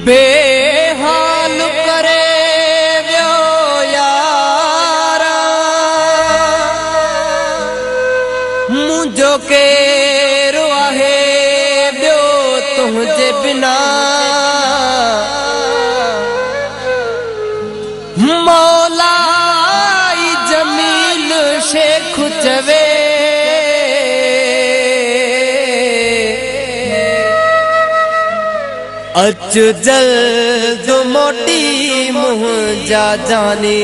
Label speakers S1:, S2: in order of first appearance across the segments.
S1: बेहाल करे वियो यारा मुझो केरु आहे ॿियो तुंहिंजे बिना मौलाई जमील शेख चवे अच जल्द मोटी मुंहिंजा जाने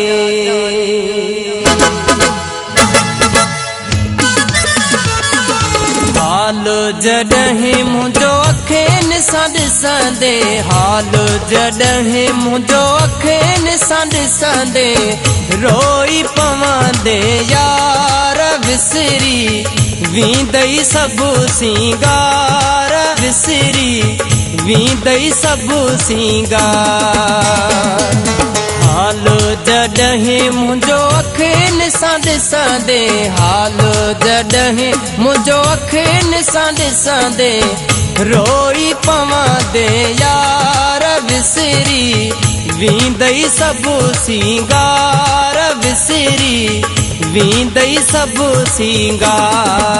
S1: हाल जॾहिं मुंहिंजो अखियुनि सां ॾिसंदे हाल जॾहिं मुंहिंजो अखियुनि सां ॾिसंदे रोई पवंदे यार विसरी वींदई सभु सिंगार विसरी वींदई सभु सिंगार हाल जॾहिं मुंहिंजो अखियुनि सां ॾिसंदे हाल जॾहिं मुंहिंजो अखियुनि सां ॾिसंदे रोई पवंदे यार विसरी वींदई सभु सिंगार विसरी वींदई सभु सिंगार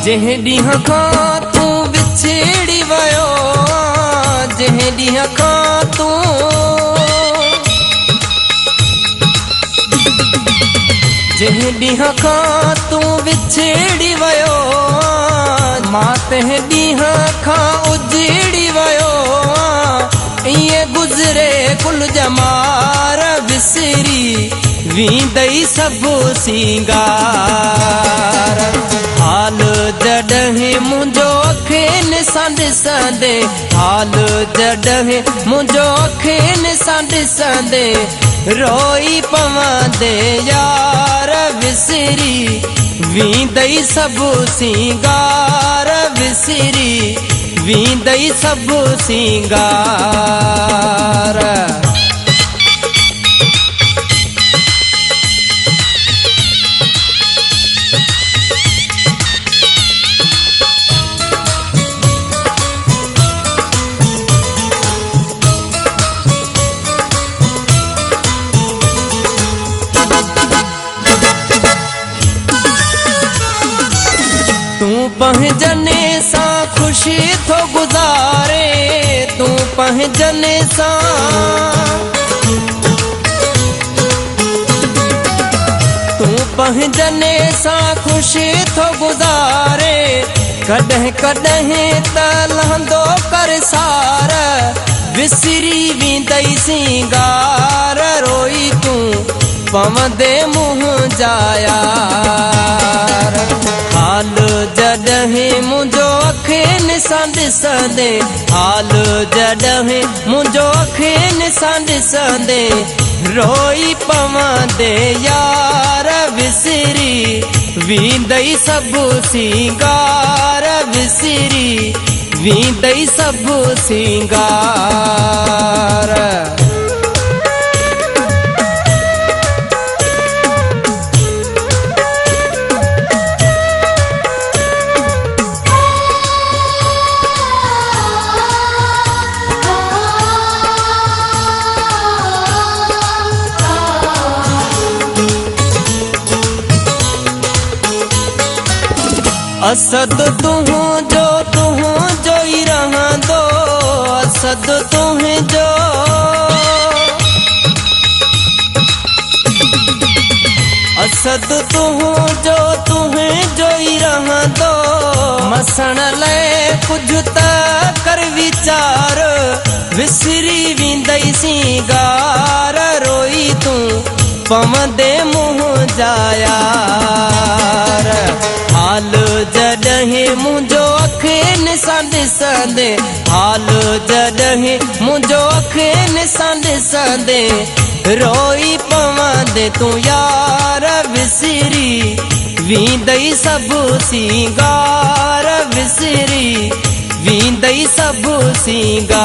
S1: जंहिं ॾींहं खां तूं विछड़ी वियो जंहिं ॾींहं खां जंहिं ॾींहं खां तूं विछड़ी वियो मां तंहिं ॾींहं खां उजड़ी वियो ईअं गुज़रे कुल जमार विसरी वींदई सभु सिंगार हाल जॾहिं मुंहिंजो अखियुनि सां ॾिसंदे हाल जॾहिं मुंहिंजो अखियुनि सां ॾिसंदे रोई पवंदे यार विसरी वींदई सभु सिंगार विसरी वींदई सभु सिंगार पंहिंजने सां ख़ुशी थो गुज़ारे तूं पंहिंजने सां ख़ुशी थो गुज़ारे कॾहिं कॾहिं त लहंदो कर सार विसरी वींदई सिंगार रोई तूं पवंदे मुंहिंजा यार हाल जॾहिं मुंहिंजो अखियुनि सां ॾिसंदे हाल जॾहिं मुंहिंजो अखियुनि सां ॾिसंदे रोई पवंदे यार विसरी वींदई सभु सिंगार विसरी वींदई सभु सिंगार असद तुंहिंजो ई रहंदो असद तुंहिंजो असद तुंहिंजो ई रहंदो मसण लाइ कुझु त कर वीचार विसरी वींदई सिंगार रोई तूं पवंदे मुंहिंजा यार हाल जॾहिं मुंहिंजो अखियुनि सां ॾिसंदे हाल जॾहिं मुंहिंजो अखियुनि सां ॾिसंदे रोई पवंदे तू यार विसरी वींदई सब सिंगार विसरी वींदई सब सिंगार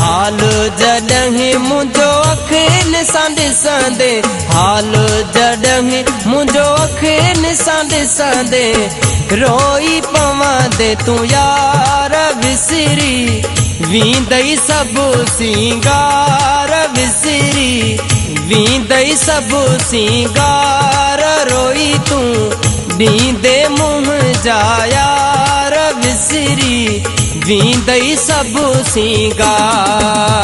S1: हाल जॾहिं मुंहिंजो अखियुनि सां ॾिसंदे हाल जॾहिं मुंहिंजो अखियुनि सां ॾिसंदे रोई पवंदे तू यार विसरी वींदई सब सिंगार विसरी वींदई सब सिंगार रोई तू ॾींदे मुंहुं जा यार विसरी वींदई सब सिंगार।